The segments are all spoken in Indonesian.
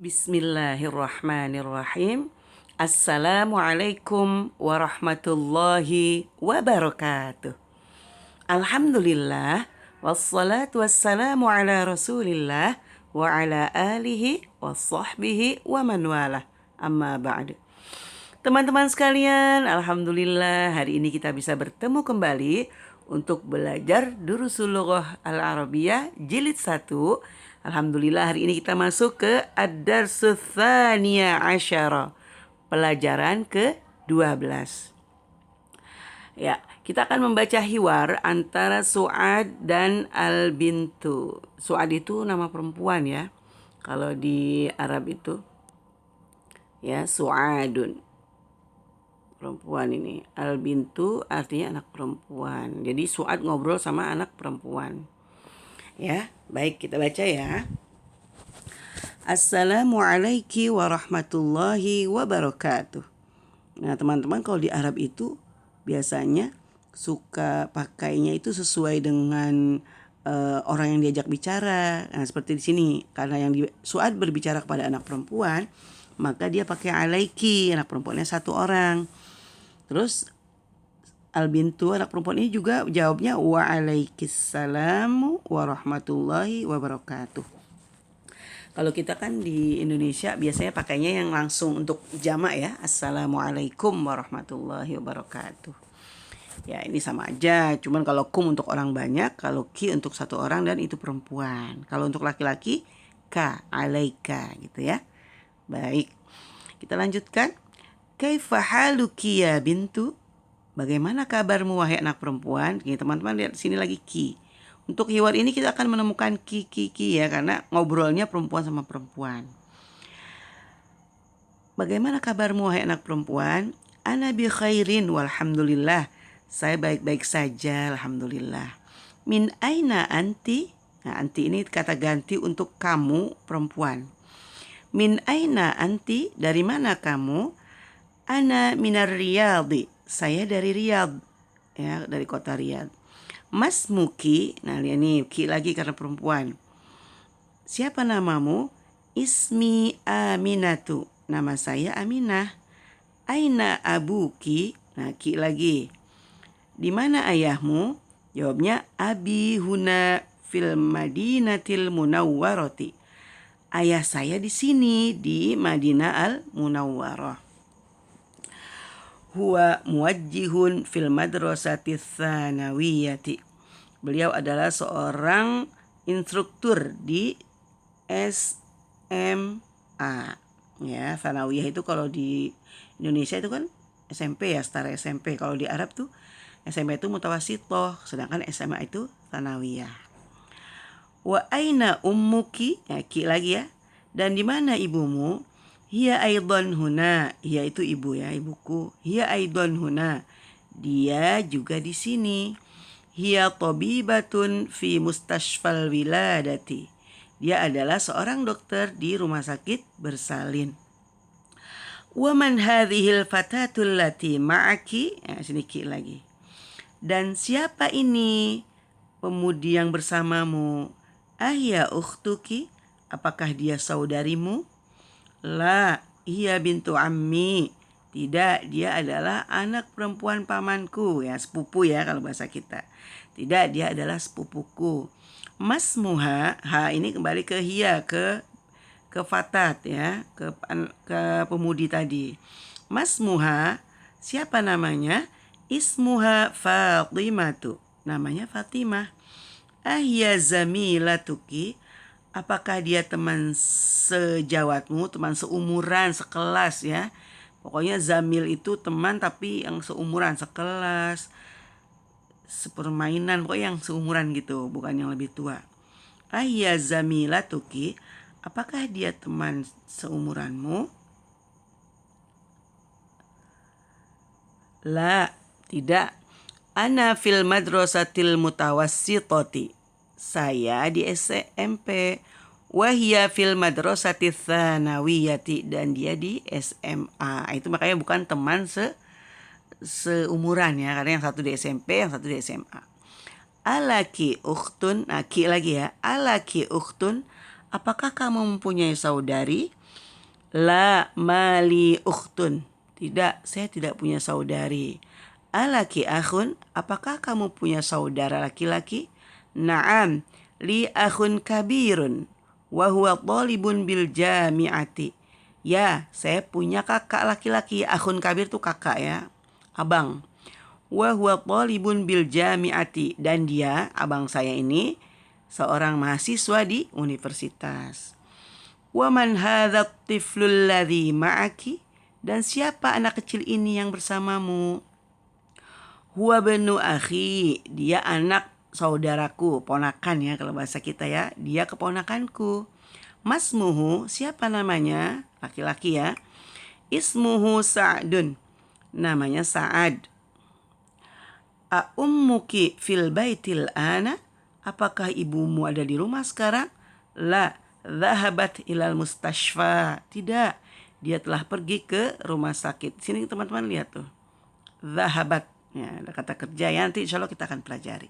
Bismillahirrahmanirrahim. Assalamualaikum warahmatullahi wabarakatuh. Alhamdulillah, wassalatu wassalamu ala rasulillah wa ala alihi wa sahbihi wa man walah. Amma ba'du. Teman-teman sekalian, alhamdulillah hari ini kita bisa bertemu kembali untuk belajar Durusul Lughah Al-Arabiyah jilid 1. Alhamdulillah hari ini kita masuk ke Ad-Darsu Tsaniya Asyara, pelajaran ke-12. Ya, kita akan membaca hiwar antara Su'ad dan Al-Bintu. Su'ad itu nama perempuan ya. Kalau di Arab itu ya Su'adun. Perempuan ini. Al-Bintu artinya anak perempuan. Jadi Su'ad ngobrol sama anak perempuan. Ya, baik kita baca ya. Assalamualaikum warahmatullahi wabarakatuh. Nah teman-teman, kalau di Arab itu biasanya suka pakainya itu sesuai dengan orang yang diajak bicara. Nah seperti di sini, karena yang Su'ad berbicara kepada anak perempuan, maka dia pakai alaiki, anak perempuannya satu orang. Terus Al-Bintu, anak perempuan ini juga jawabnya wa'alaikissalamu warahmatullahi wabarakatuh. Kalau kita kan di Indonesia biasanya pakainya yang langsung untuk jamak ya. Assalamualaikum warahmatullahi wabarakatuh. Ya ini sama aja, cuman kalau kum untuk orang banyak, kalau ki untuk satu orang dan itu perempuan. Kalau untuk laki-laki ka, alaika gitu ya. Baik, kita lanjutkan. Kaifa haluki ya bintu? Bagaimana kabarmu wahai anak perempuan? Oke, teman-teman lihat sini lagi ki. Untuk hiwar ini kita akan menemukan ki ya, karena ngobrolnya perempuan sama perempuan. Bagaimana kabarmu wahai anak perempuan? Ana bi khairin walhamdulillah. Saya baik-baik saja alhamdulillah. Min aina anti? Nah, anti ini kata ganti untuk kamu perempuan. Min aina anti? Dari mana kamu? Ana minar Riyadhi. Saya dari Riyadh, ya, dari kota Riyadh. Mas Muki, nah lihat nih, ki lagi karena perempuan. Siapa namamu? Ismi Aminatu. Nama saya Aminah. Aina abuki? Nah, ki lagi. Di mana ayahmu? Jawabnya abi huna fil Madinatil Munawwarati. Ayah saya di sini di Madinah Al Munawwarah. Huwa muwajjihun fil madrasati tsanawiyati. Beliau adalah seorang instruktur di SMA. Ya, tsanawiyah itu kalau di Indonesia itu kan SMP ya, setara SMP. Kalau di Arab tuh SMP itu mutawasitoh, sedangkan SMA itu tsanawiyah. Wa aina ummuki? Ya, ki lagi ya. Dan di mana ibumu? Hiya aidan huna, hiya itu ibu ya, ibuku. Hiya aidan huna, dia juga di sini. Hiya tabibatun fi mustashfal wiladati, dia adalah seorang dokter di rumah sakit bersalin. Wa man hadhil fatatul lati ma'aki? Ya, sini ki lagi. Dan siapa ini pemudi yang bersamamu? Ahya ukhtuki? Apakah dia saudarimu? La, iya bintu ammi. Tidak, dia adalah anak perempuan pamanku, ya sepupu ya kalau bahasa kita. Tidak, dia adalah sepupuku. Mas muha, ha ini kembali ke hiya, ke fatat ya, ke pemudi tadi. Mas muha, siapa namanya? Ismuha Fatimatu. Namanya Fatimah. Ahya zamilatuki? Apakah dia teman sejawatmu, teman seumuran, sekelas ya. Pokoknya zamil itu teman tapi yang seumuran, sekelas, sepermainan, pokoknya yang seumuran gitu, bukan yang lebih tua. Ayya zamilatuki? Apakah dia teman seumuranmu? La, tidak. Ana fil madrasatil mutawassitati. Saya di SMP. Wahia fil madrasati tsanawiyati, dan dia di SMA. Itu makanya bukan teman seumuran ya, karena yang satu di SMP, yang satu di SMA. Alaki ukhtun, nah ki lagi ya. Alaki ukhtun, apakah kamu mempunyai saudari? La mali ukhtun. Tidak, saya tidak punya saudari. Alaki akhun, apakah kamu punya saudara laki-laki? Naam, li akhun kabirun. Wa huwa talibun bil jami'ati. Ya, saya punya kakak laki-laki. Akhun kabir itu kakak ya, abang. Wa huwa talibun bil jami'ati. Dan dia, abang saya ini, seorang mahasiswa di universitas. Wa man hadha tiflul ladzi ma'aki? Dan siapa anak kecil ini yang bersamamu? Huwa benu akhi, dia anak saudaraku, ponakan ya kalau bahasa kita ya, dia keponakanku. Masmuhu, siapa namanya? Laki-laki ya. Ismuhu Sa'dun, namanya Sa'ad. A ummuki fil baitil ana, apakah ibumu ada di rumah sekarang? La, dhahabat ilal mustashfa. Tidak, dia telah pergi ke rumah sakit. Sini teman-teman lihat tuh. Dhahabat, ya, ada kata kerja ya, nanti insya Allah kita akan pelajari.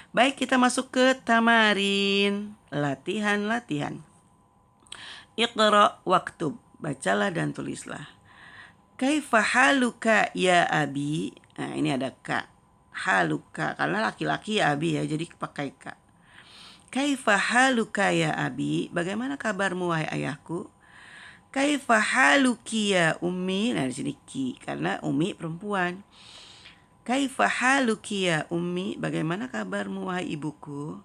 Baik, kita masuk ke tamarin, latihan-latihan. Iqra waktub, bacalah dan tulislah. Kaifa haluka ya abi? Nah, ini ada ka. Haluka, karena laki-laki ya abi ya, jadi pakai ka. Kaifa haluka ya abi? Bagaimana kabarmu wahai ayahku? Kaifa haluki ya ummi? Nah, di sini ki, karena ummi perempuan. Kaifa haluki ya ummi? Bagaimana kabarmu wahai ibuku?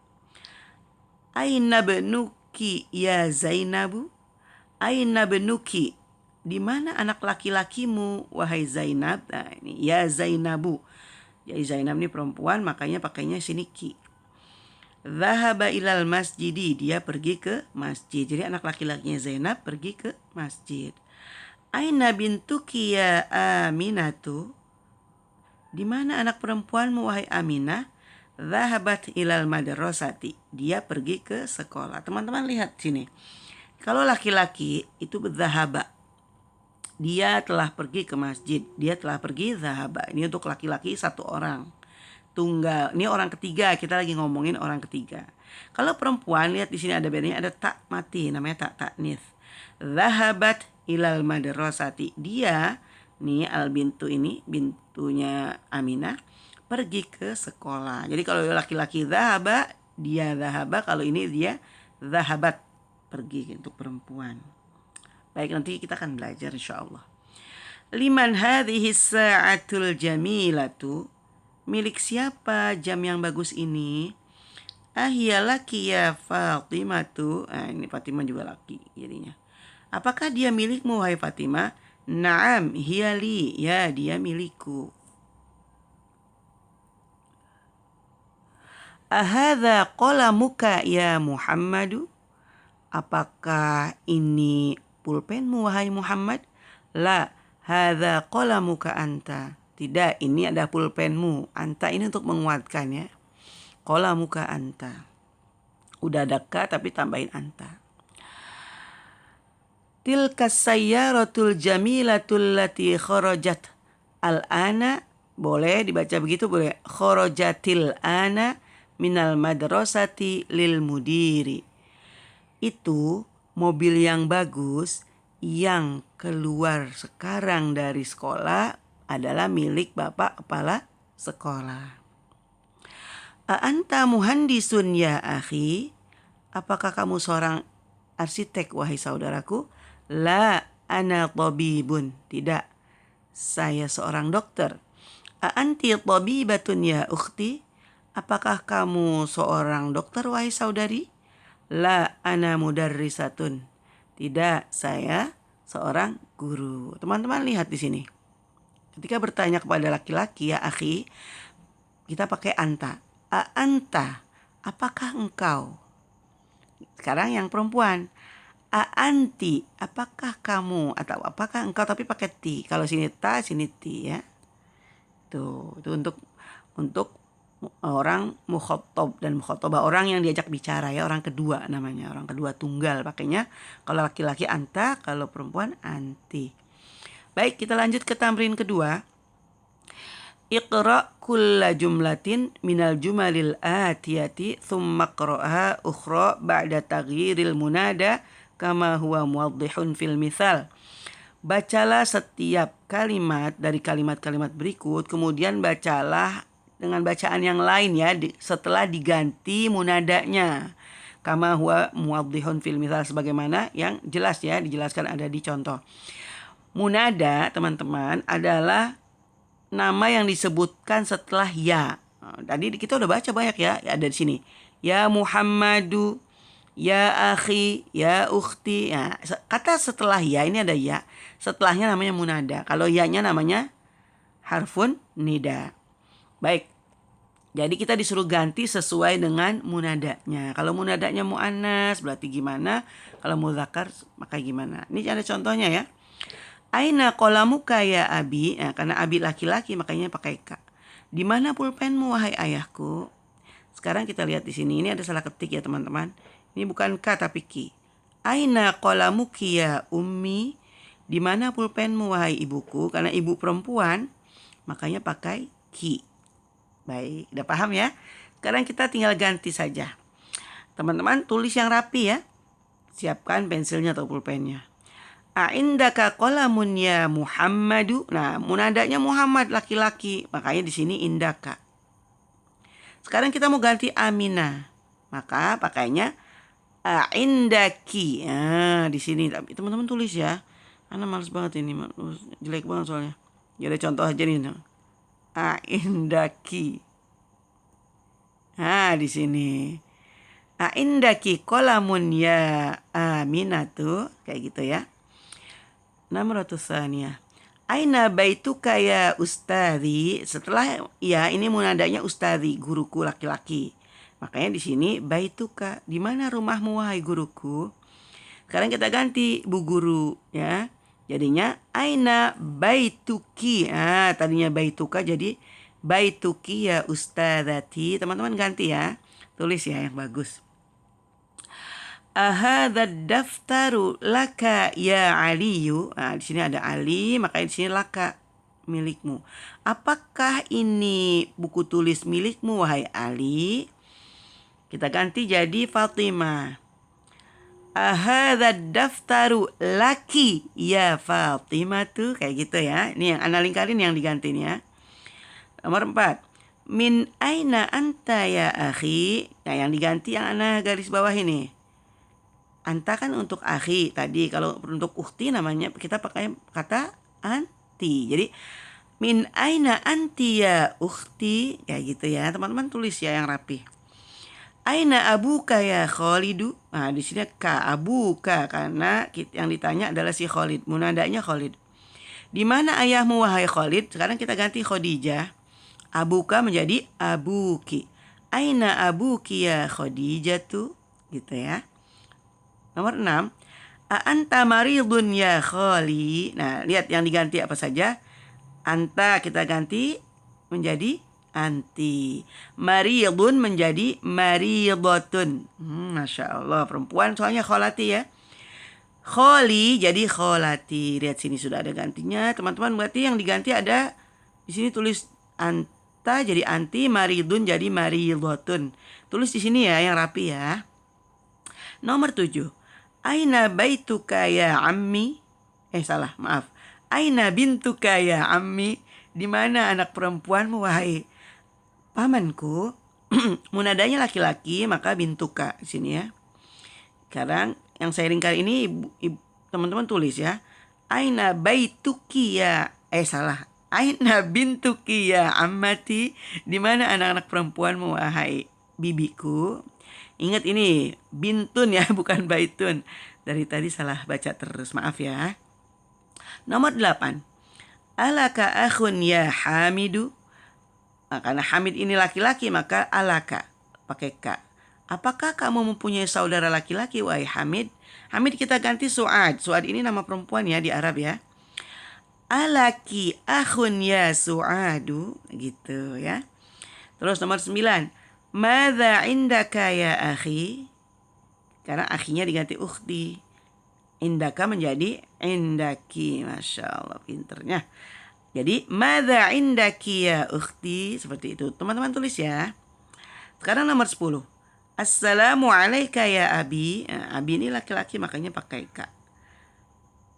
Aina benuki ya Zainabu? Aina benuki? Di mana anak laki-lakimu wahai Zainab? Nah, ini ya Zainabu. Jadi Zainab ini perempuan, makanya pakainya sini ki. Dhahaba ilal masjidi, dia pergi ke masjid. Jadi anak laki-lakinya Zainab pergi ke masjid. Aina bintuki ya Aminatu? Di mana anak perempuanmu wahai Aminah? Dhahabat ilal madrasati, dia pergi ke sekolah. Teman-teman lihat sini. Kalau laki-laki itu dhahaba, dia telah pergi ke masjid, dia telah pergi dhahaba. Ini untuk laki-laki satu orang. Tunggal. Ini orang ketiga, kita lagi ngomongin orang ketiga. Kalau perempuan, lihat di sini ada bedanya, ada tak mati, namanya tak taknis. Dhahabat ilal madrasati. Dia, nih al-bintu ini, bintunya Aminah, pergi ke sekolah. Jadi kalau laki-laki dhahaba, dia dhahaba. Kalau ini dia dhahabat, pergi untuk perempuan. Baik, nanti kita akan belajar insya Allah. Liman hadhihi sa'atul jamilatu? Milik siapa jam yang bagus ini? Ahya laki ya Fatimatu? Nah, ini Fatimah juga laki jadinya. Apakah dia milikmu wahai Fatimah? Naam, hiya li. Ya, dia milikku. Ahadha qalamuka ya Muhammadu? Apakah ini pulpenmu wahai Muhammad? La, hadza qalamuka anta. Tidak, ini ada pulpenmu. Anta ini untuk menguatkan ya. Qalamuka anta. Udah ada ka tapi tambahin anta. Tilka sayyaratul jamilatul lati kharajat al-ana. Boleh dibaca begitu, boleh. Kharajatil ana minal madrasati lil mudiri. Itu mobil yang bagus yang keluar sekarang dari sekolah adalah milik Bapak Kepala Sekolah. Anta muhandisun ya akhi? Apakah kamu seorang arsitek wahai saudaraku? La, ana tabibun. Tidak, saya seorang dokter. Anti tabibatun ya ukhti? Apakah kamu seorang dokter wahai saudari? La, ana mudarrisatun. Tidak, saya seorang guru. Teman-teman lihat di sini. Ketika bertanya kepada laki-laki ya akhi, kita pakai anta. Anta, apakah engkau? Sekarang yang perempuan. Anti, apakah kamu? Atau apakah engkau, tapi pakai ti. Kalau sini ta, sini ti ya. Tuh, itu untuk orang mukhotob dan mukhotobah, orang yang diajak bicara ya, orang kedua namanya, orang kedua tunggal pakainya. Kalau laki-laki anta, kalau perempuan anti. Baik, kita lanjut ke tamrin kedua. Iqra kulla jumlatin minal jumalil atiyati thumma qra'ha ukhra ba'da taghyiril munada kama huwa muwaddihun fil mithal. Bacalah setiap kalimat dari kalimat-kalimat berikut, kemudian bacalah dengan bacaan yang lain ya, setelah diganti munadanya. Kama huwa muwaddihun fil mithal, sebagaimana yang jelas ya, dijelaskan ada di contoh. Munada, teman-teman, adalah nama yang disebutkan setelah ya. Tadi kita udah baca banyak ya, ada di sini. Ya Muhammadu, ya akhi, ya ukhti. Nah, kata setelah ya ini ada ya. Setelahnya namanya munada. Kalau ya-nya namanya harfun nida. Baik. Jadi kita disuruh ganti sesuai dengan munadanya. Kalau munadanya muannas berarti gimana? Kalau muzakkar maka gimana? Ini ada contohnya ya. Aina qalamuka ya abi? Nah, karena abi laki-laki makanya pakai ka. Di mana pulpenmu wahai ayahku? Sekarang kita lihat di sini. Ini ada salah ketik ya teman-teman. Ini bukan ka tapi ki. Aina qalamuki ya ummi? Di mana pulpenmu wahai ibuku? Karena ibu perempuan makanya pakai ki. Baik, udah paham ya? Sekarang kita tinggal ganti saja. Teman-teman tulis yang rapi ya. Siapkan pensilnya atau pulpennya. A'indaka qalamun ya Muhammadu. Nah, munadanya Muhammad laki-laki, makanya di sini indaka. Sekarang kita mau ganti Aminah. Maka pakainya a'indaki. Nah, di sini teman-teman tulis ya. Ana males banget ini, jelek banget soalnya. Jadi contoh aja nih. A'indaki. Nah, di sini. A'indaki qalamun ya Aminatu, kayak gitu ya. Namratu tsaniyah. Aina baituka ya ustadzi? Setelah ya ini munadanya ustadzi, guruku laki-laki. Makanya di sini baituka, di mana rumahmu wahai guruku? Sekarang kita ganti bu guru ya. Jadinya aina baituki. Ah, tadinya baituka jadi baituki ya ustadzati. Teman-teman ganti ya. Tulis ya yang bagus. Ahadza daftaru laka ya Aliyu. Nah, di sini ada Ali, makanya di sini laka milikmu. Apakah ini buku tulis milikmu wahai Ali? Kita ganti jadi Fatimah. Ahadza daftaru laki ya Fatimah tuh kayak gitu ya. Ini yang ana lingkarin yang diganti ya. Nomor 4. Min aina anta ya akhi? Nah, yang diganti yang ana garis bawah ini. Anta kan untuk akhi tadi, kalau untuk ukhti namanya kita pakai kata anti. Jadi min aina anti ya ukhti, kayak gitu ya. Teman-teman tulis ya yang rapi. Aina abuka ya Khalidu? Nah, di sini ka abuka karena yang ditanya adalah si Khalid. Munadanya Khalid. Di mana ayahmu wahai Khalid? Sekarang kita ganti Khadijah. Abuka menjadi abuki. Aina abuki ya Khadijah tuh, gitu ya. Nomor 6. Anta maridun ya Khali? Nah, lihat yang diganti apa saja. Anta kita ganti menjadi anti. Maridun menjadi maridatun. Masya Allah, perempuan soalnya kholati ya. Kholi jadi kholati. Lihat sini sudah ada gantinya. Teman-teman berarti yang diganti ada di sini tulis anta jadi anti, maridun jadi maridatun. Tulis di sini ya yang rapi ya. Nomor 7. Aina baituka ya ammi? Salah, maaf. Aina bintuka ya ammi? Di mana anak perempuanmu wahai pamanku? Munadanya laki-laki, maka bintuka di sini ya. Sekarang yang saya ringkas ini teman-teman tulis ya. Aina baituki ya salah. Aina bintuki ya ammati? Di mana anak-anak perempuanmu wahai bibiku? Ingat ini bintun ya, bukan baitun. Dari tadi salah baca terus, maaf ya. Nomor 8. Alaka akhun ya Hamidu? Nah, karena Hamid ini laki-laki maka alaka pakai ka. Apakah kamu mempunyai saudara laki-laki wahai Hamid? Hamid kita ganti Suad. Suad ini nama perempuan ya di Arab ya. Alaki akhun ya Suadu, gitu ya. Terus nomor 9. Madza indaka ya akhi? Karena akhinya diganti ukhti. Indaka menjadi indaki. Masya Allah pinternya. Jadi madza indaki ya ukhti? Seperti itu. Teman-teman tulis ya. Sekarang nomor 10. Assalamu alayka ya abi. Nah, abi ini laki-laki makanya pakai ka.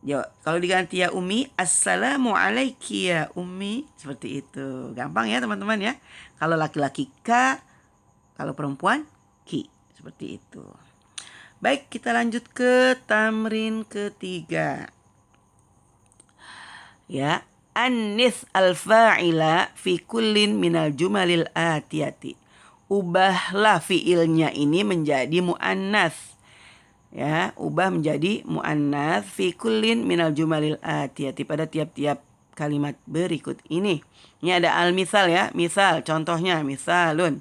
Yo, kalau diganti ya Umi, Assalamu alayki ya Umi. Seperti itu. Gampang ya teman-teman ya. Kalau laki-laki ka, kalau perempuan ki. Seperti itu. Baik, kita lanjut ke tamrin ketiga. Ya, annis al-fa'ila fi kullin minal jumalil atiyati. Ubahlah fiilnya ini menjadi muannas. Ya, ubah menjadi muannas fi kullin minal jumalil atiyati pada tiap-tiap kalimat berikut ini. Ini ada al-misal ya. Misal, contohnya misalun.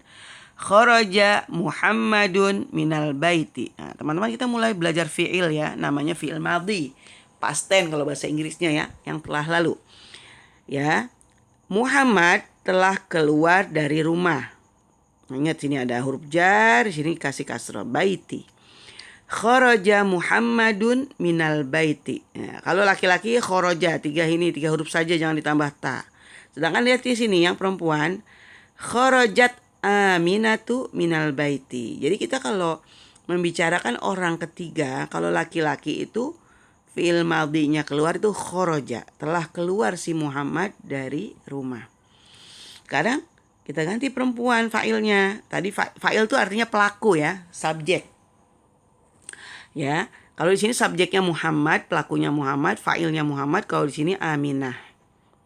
Kharaja Muhammadun minal baiti. Nah, teman-teman kita mulai belajar fiil ya, namanya fiil madhi. Past tense kalau bahasa Inggrisnya ya, yang telah lalu. Ya. Muhammad telah keluar dari rumah. Ingat sini ada huruf jar, sini kasih kasroh baiti. Kharaja Muhammadun minal baiti. Nah, kalau laki-laki kharaja, tiga huruf saja, jangan ditambah ta. Sedangkan lihat di sini yang perempuan, kharajat Aminatu minal baiti. Jadi kita kalau membicarakan orang ketiga, kalau laki-laki itu fi'il madhinya keluar itu kharaja, telah keluar si Muhammad dari rumah. Sekarang kita ganti perempuan fa'ilnya. Tadi fa'il itu artinya pelaku ya, subjek. Ya, kalau di sini subjeknya Muhammad, pelakunya Muhammad, fa'ilnya Muhammad. Kalau di sini Aminah.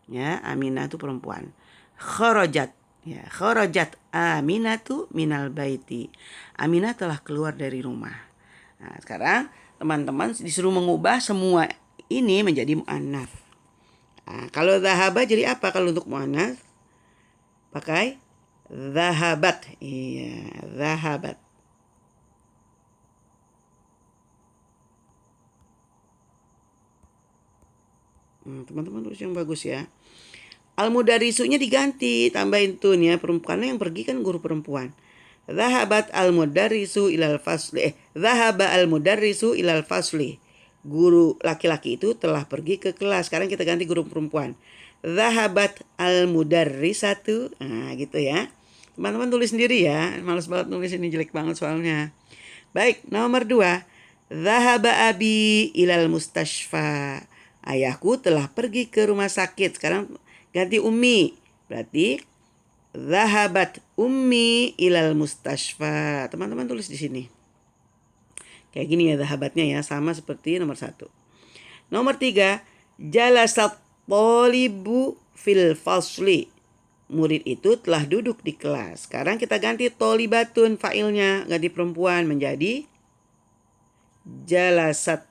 Ya, Aminah itu perempuan. Kharajat. Ya, kharajat Aminatu minal baiti. Aminah telah keluar dari rumah. Nah, sekarang teman-teman disuruh mengubah semua ini menjadi muannats. Nah, kalau dhahaba jadi apa kalau untuk muannats? Pakai dhahabat. Iya, dhahabat. Teman-teman tulis yang bagus ya. Al-mudarrisunya diganti, tambahin tun ya. Perempuan yang pergi kan guru perempuan. Dhahabat al-mudarrisu ilal fasli. Dhahaba al-mudarrisu ilal fasli. Guru laki-laki itu telah pergi ke kelas. Sekarang kita ganti guru perempuan. Dhahabat al-mudarrisatu. Nah, gitu ya. Teman-teman tulis sendiri ya. Males banget nulis ini, jelek banget soalnya. Baik, nomor 2. Dhahaba abi ilal mustashfa. Ayahku telah pergi ke rumah sakit. Sekarang ganti ummi. Berarti dhahabat ummi ilal mustashfa. Teman-teman tulis di sini. Kayak gini ya dhahabatnya ya, sama seperti nomor 1. Nomor 3, jalasat tolibu fil fasli. Murid itu telah duduk di kelas. Sekarang kita ganti tolibatun fa'ilnya, ganti perempuan menjadi jalasat.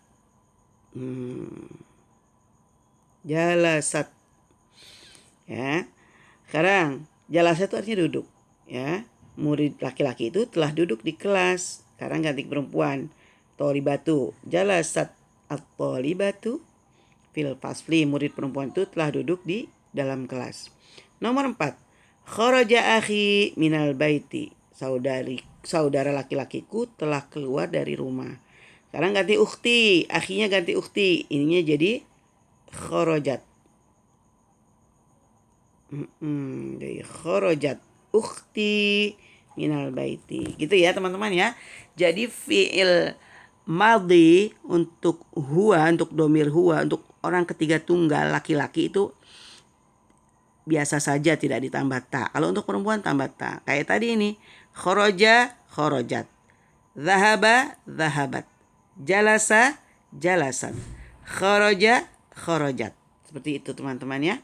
Jalasat. Ya. Sekarang jalasat itu artinya duduk, ya. Murid laki-laki itu telah duduk di kelas. Sekarang ganti perempuan. Tolibatu. Jalasat at-tolibatu fil fasli. Murid perempuan itu telah duduk di dalam kelas. Nomor 4. Kharaja akhi minal baiti. Saudara laki-lakiku telah keluar dari rumah. Sekarang ganti ukhti. Akhinya ganti ukhti. Ininya jadi kharajat. Jadi kharajat ukhti minal baiti. Gitu ya teman-teman ya. Jadi fi'il madhi untuk huwa, untuk domir huwa, untuk orang ketiga tunggal laki-laki itu biasa saja, tidak ditambah ta. Kalau untuk perempuan tambah ta. Kayak tadi ini, kharaja, kharajat. Dhahaba, dhahabat. Jalasa, jalasat. Kharaja, kharajat. Seperti itu teman-teman ya.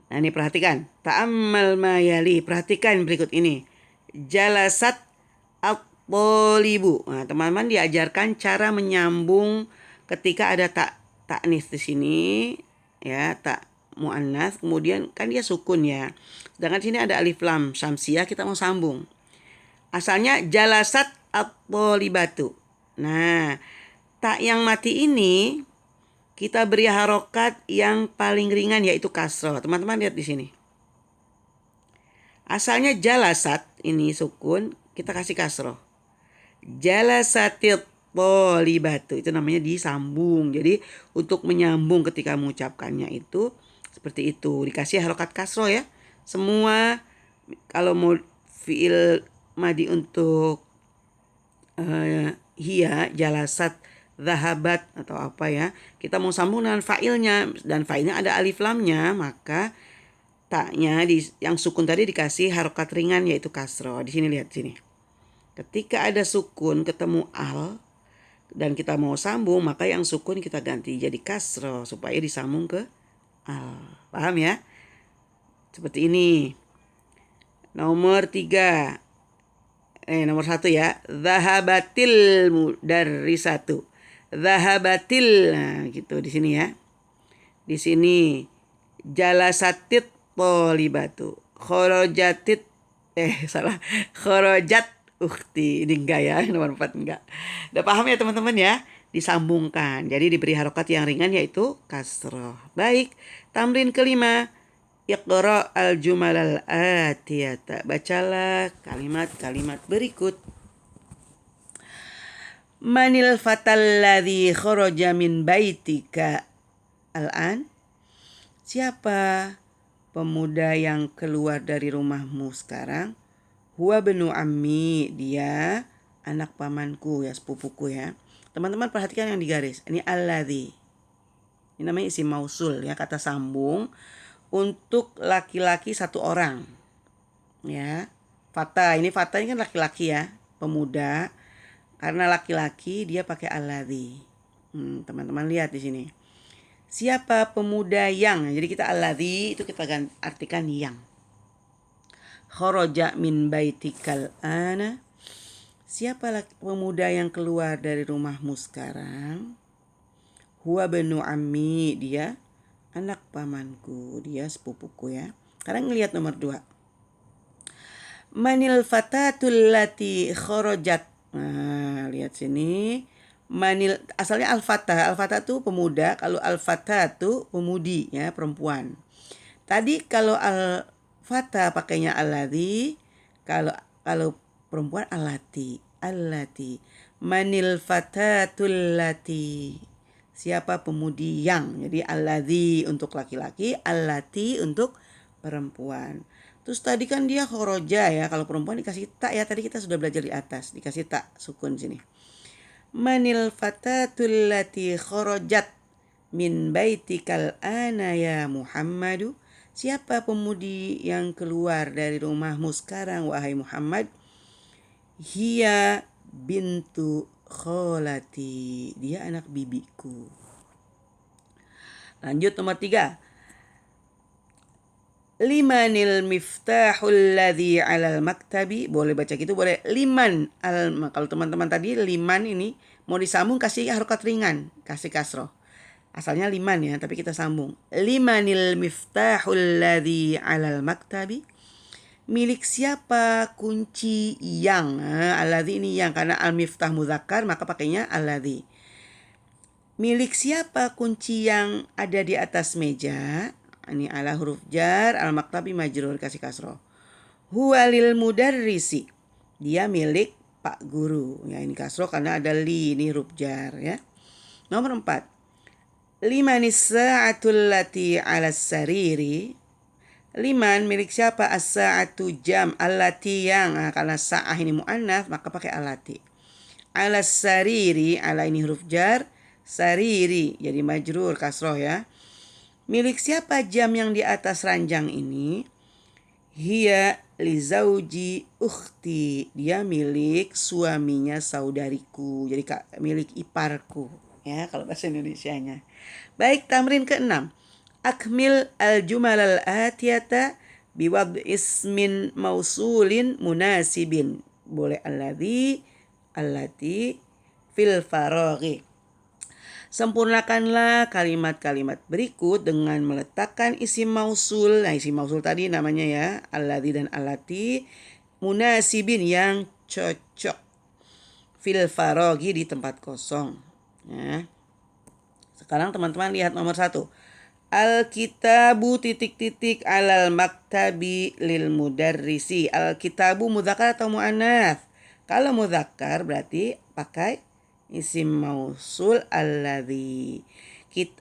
Nah ini perhatikan. Ta'ammal ma yali. Perhatikan berikut ini. Jalasat at-tolibu. Nah teman-teman diajarkan cara menyambung ketika ada ta'nis di sini. Ya, tak muannas. Kemudian kan dia sukun ya. Sedangkan sini ada alif lam syamsiyah, kita mau sambung. Asalnya jalasat at-tolibatu. Nah, tak yang mati ini kita beri harokat yang paling ringan yaitu kasroh. Teman-teman lihat di sini. Asalnya jalasat ini sukun, kita kasih kasroh. Jalasatit tolibatu itu namanya disambung. Jadi untuk menyambung ketika mengucapkannya itu seperti itu. Dikasih harokat kasroh ya. Semua kalau mau fiil madi untuk hiya, jalasat, zahabat atau apa ya. Kita mau sambung dengan fa'ilnya dan fa'ilnya ada alif lamnya, maka taknya yang sukun tadi dikasih harokat ringan yaitu kasroh. Di sini lihat sini. Ketika ada sukun ketemu al dan kita mau sambung, maka yang sukun kita ganti jadi kasroh supaya disambung ke al. Paham ya? Seperti ini. Nomor 3. Nomor 1 ya. Zahabatil mudarrisatu. Zahabatil. Nah, gitu di sini ya. Di sini jalasatit thalibatu. Kharajatit salah. Kharajat ukhti. Ini enggak ya, nomor 4 enggak. Udah paham ya teman-teman ya? Disambungkan. Jadi diberi harokat yang ringan yaitu kasroh. Baik, tamrin kelima. Iqra al-jumal al-atiyata. Bacalah kalimat-kalimat berikut. Manil fatal ladzi kharaja min baitika al-an? Siapa pemuda yang keluar dari rumahmu sekarang? Huwa benu ammi, dia anak pamanku ya, sepupuku ya. Teman-teman perhatikan yang digaris. Ini alladzi. Ini namanya isim mausul ya, kata sambung untuk laki-laki satu orang. Ya. Fata ini kan laki-laki ya, pemuda. Karena laki-laki dia pakai alladzi. Teman-teman lihat di sini. Siapa pemuda yang? Jadi kita alladzi itu kita artikan yang. Kharaja min baitikal ana. Siapa pemuda yang keluar dari rumahmu sekarang? Huwa benu ammi, dia anak pamanku, dia sepupuku ya. Sekarang ngelihat nomor 2. Manil fatatul lati kharajat. Nah, lihat sini. Manil, asalnya al-fatah. Al-fatah itu pemuda, kalau al-fatah itu pemudi ya, perempuan. Tadi kalau al-fatah pakainya alladzi, kalau perempuan allati. Manil fatatul lati. Siapa pemudi yang. Jadi alladzi untuk laki-laki, allati untuk perempuan. Terus tadi kan dia khoroja ya, kalau perempuan dikasih tak ya, tadi kita sudah belajar di atas, dikasih tak sukun sini. Manil fatatul lati kharajat min baitikal ana ya Muhammadu. Siapa pemudi yang keluar dari rumahmu sekarang wahai Muhammad? Hiya bintu kholati. Dia anak bibiku. Lanjut nomor 3. Limanil miftahul ladzi 'alal maktabi. Boleh baca gitu, boleh liman kalau teman-teman tadi liman ini mau disambung kasih harokat ringan, kasih kasroh. Asalnya liman ya, tapi kita sambung. Limanil miftahul ladzi 'alal maktabi. Milik siapa kunci yang? Alladzi ini yang, karena al-miftah mudzakkar maka pakainya alladzi. Milik siapa kunci yang ada di atas meja? Ini ala huruf jar, al-maktabi majrur, kasih kasroh. Huwa lil mudarrisi. Dia milik Pak Guru. Ya, ini kasroh karena ada li, ini huruf jar ya. Nomor 4. Limanis sa'atul lati ala sariri. Liman milik siapa? As-sa'atu jam, allati yang. Karena sa'ah ini mu'annats maka pakai allati. Ala sariri, ala ini huruf jar, sariri jadi majrur kasroh ya. Milik siapa jam yang di atas ranjang ini? Hiya li zauji ukhti. Dia milik suaminya saudariku. Jadi milik iparku. Ya, kalau bahasa Indonesianya. Baik, tamrin ke-6. Akmil al-jumal al-atiyata biwad ismin mausulin munasibin. Boleh alladzi, allati, fil faraghi. Sempurnakanlah kalimat-kalimat berikut dengan meletakkan isim mausul. Nah, isim mausul tadi namanya ya, alladzi dan allati, munasibin yang cocok. Fil faraghi di tempat kosong. Ya. Sekarang teman-teman lihat nomor 1. Al-kitabu titik-titik alal maktabi lil mudarrisi. Al-kitabu mudzakkar atau muannats? Kalau mudzakkar berarti pakai isim mausul alladzi.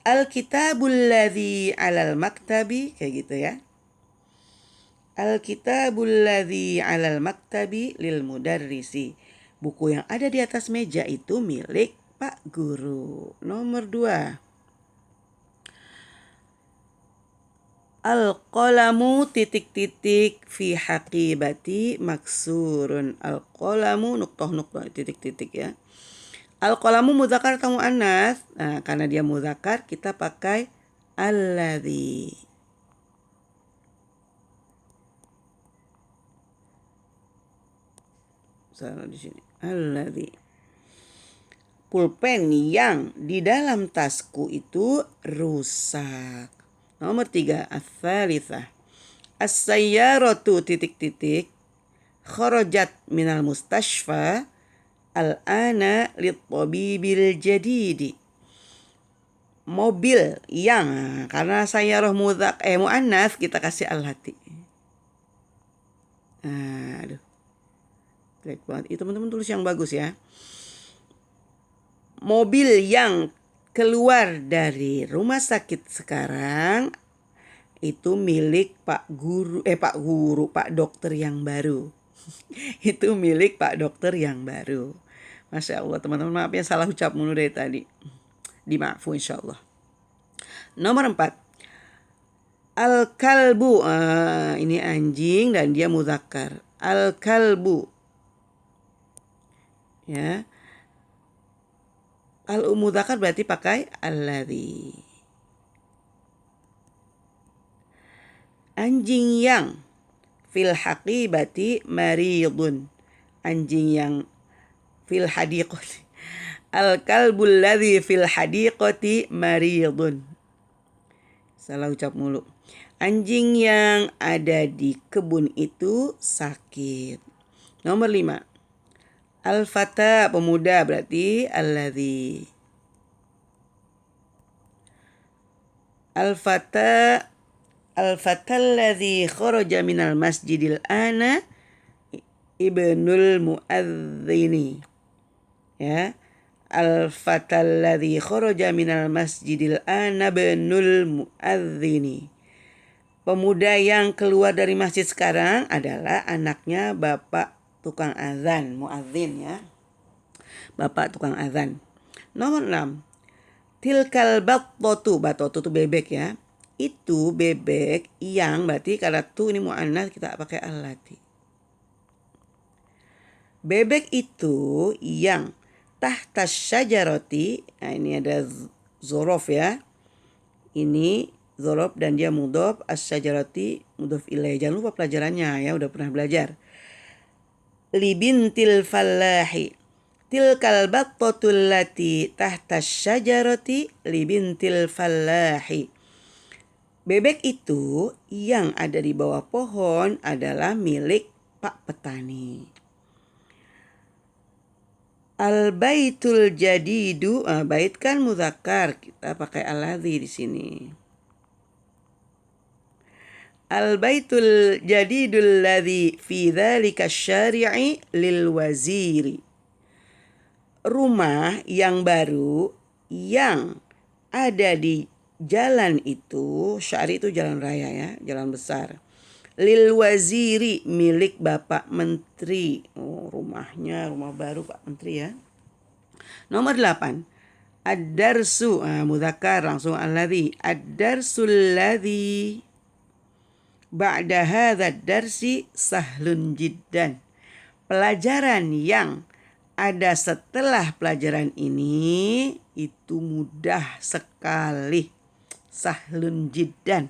Al-kitabul ladzi alal maktabi, kayak gitu ya. Al-kitabul ladzi 'alal maktabi lil mudarrisi. Buku yang ada di atas meja itu milik Pak Guru. Nomor 2. Al-qalamu titik-titik fi haqibati maksurun. Al-qalamu nuqtoh titik-titik ya. Al-qalamu mudzakkar atau muannats? Nah, karena dia mudzakkar kita pakai alladzi. Salah di sini. Alladzi. Pulpen yang di dalam tasku itu rusak. Nomor 3. Ats-tsalitsah. As-sayyaratu titik-titik kharajat minal mustashfa al-ana lit-tabibil jadidi. Mobil yang, karena sayyarah muannats kita kasih allati. Aduh. Jelek banget. Itu teman-teman tulis yang bagus ya. Mobil yang keluar dari rumah sakit sekarang itu milik Pak dokter yang baru. Itu milik Pak dokter yang baru. Masya Allah teman-teman, maaf ya salah ucap mulu dari tadi. Dimaafu insya Allah. Nomor 4. Al-kalbu. Ini anjing dan dia mudzakkar. Al-kalbu. Ya. Al-mudzakkar berarti pakai alladzi. Anjing yang fil haqibati maridun. Anjing yang fil hadiqati. Al-kalbul ladzi fil hadiqati maridun. Salah ucap mulu. Anjing yang ada di kebun itu sakit. Nomor 5. Al-fata pemuda berarti alladzi. Al-fata alladzi kharaja minal masjidil ana ibnul muadzini. Ya. Al-fata alladzi kharaja minal masjidil ana ibnul muadzini. Pemuda yang keluar dari masjid sekarang adalah anaknya bapak tukang azan, muadzin ya. Bapak tukang azan. Nomor 6. Tilkal batotu itu bebek ya. Itu bebek yang berarti karena tu ini muannats kita pakai allati. Bebek itu yang tahta syajarati. Nah, ini ada zorof ya. Ini zorof dan dia mudhof, as-syajarati mudhof ilaih. Jangan lupa pelajarannya ya, udah pernah belajar. Libintil fallahi. Tilkal battatul lati tahta syajarati libintil fallahi. Bebek itu yang ada di bawah pohon adalah milik Pak Petani. Al-baitul jadidu, bait kan mudzakkar, kita pakai alladzi di sini. Al-baitul jadidul ladzi fi dzalika syari'i lil waziri. Rumah yang baru yang ada di jalan itu, syari itu jalan raya ya, jalan besar. Lil waziri milik Bapak Menteri. Rumahnya rumah baru Pak Menteri ya. Nomor 8. Ad-darsu, mudzakkar langsung alladzi. Ad-darsul ladzi ba'da hadzal darsi sahlun jiddan. Pelajaran yang ada setelah pelajaran ini itu mudah sekali. Sahlun jiddan.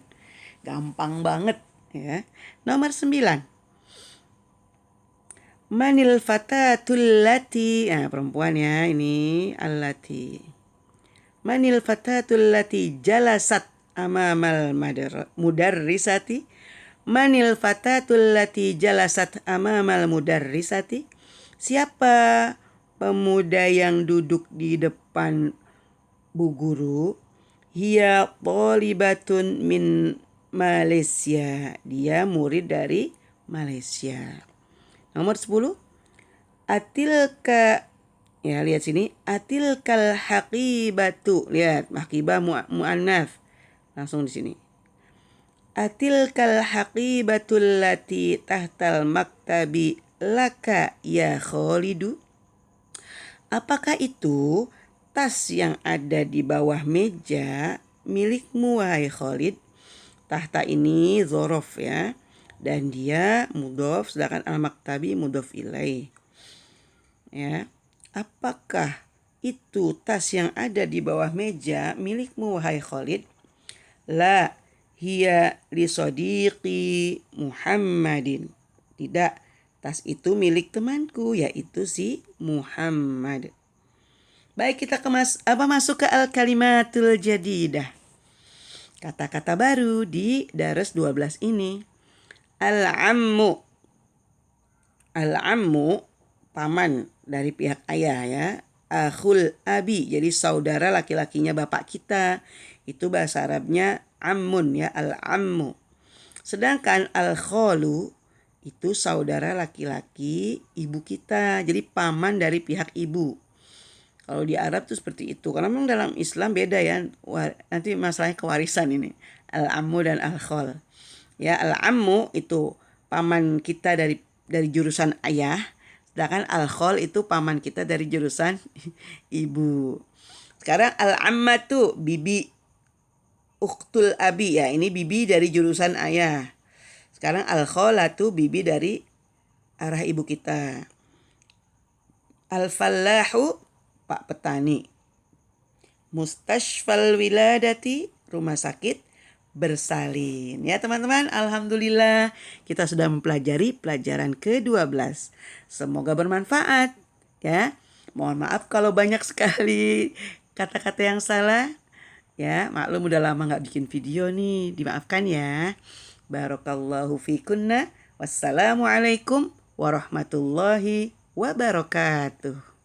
Gampang banget ya. Nomor 9. Manil fatatul lati. Perempuan ya ini allati. Manil fatatul lati jalasat amamal mudarrisati. Manil fatatul lati jalasat amamal mudarrisati. Siapa pemuda yang duduk di depan Bu Guru? Hiya thalibatun min Malaysia. Dia murid dari Malaysia. Nomor 10. Atilka. Ya, lihat sini. Atilkal haqibatu. Lihat, haqibah muannats. Langsung di sini. Atilkal haqibatul lati tahtal maktabi laka ya Khalidu. Apakah itu tas yang ada di bawah meja milikmu wahai Khalid? Tahta ini zorof ya, dan dia mudhof, sedangkan al-maktabi mudhof ilaih. Ya, apakah itu tas yang ada di bawah meja milikmu wahai Khalid? La hiya li sadiqi Muhammadin. Tidak, tas itu milik temanku yaitu si Muhammad. Baik, kita masuk ke al-kalimatul jadidah. Kata-kata baru di Daras 12 ini. Al-ammu. Al-ammu paman dari pihak ayah ya. Akhul abi, jadi saudara laki-lakinya bapak kita. Itu bahasa Arabnya ammun ya, al-ammu. Sedangkan al-khalu itu saudara laki-laki ibu kita, jadi paman dari pihak ibu. Kalau di Arab tuh seperti itu. Karena memang dalam Islam beda ya. Nanti masalahnya kewarisan ini. Al-ammu dan al-khal. Ya, al-ammu itu paman kita dari jurusan ayah. Sedangkan al-khal itu paman kita dari jurusan ibu. Sekarang al-ammatu bibi uktul abi ya. Ini bibi dari jurusan ayah. Sekarang al-khalatu bibi dari arah ibu kita. Al-fallahu pak petani. Mustashfal wiladati rumah sakit bersalin. Ya teman-teman, alhamdulillah kita sudah mempelajari pelajaran ke-12. Semoga bermanfaat ya. Mohon maaf kalau banyak sekali kata-kata yang salah. Ya, maklum udah lama gak bikin video nih, dimaafkan ya. Barakallahu fikunna. Wassalamualaikum warahmatullahi wabarakatuh.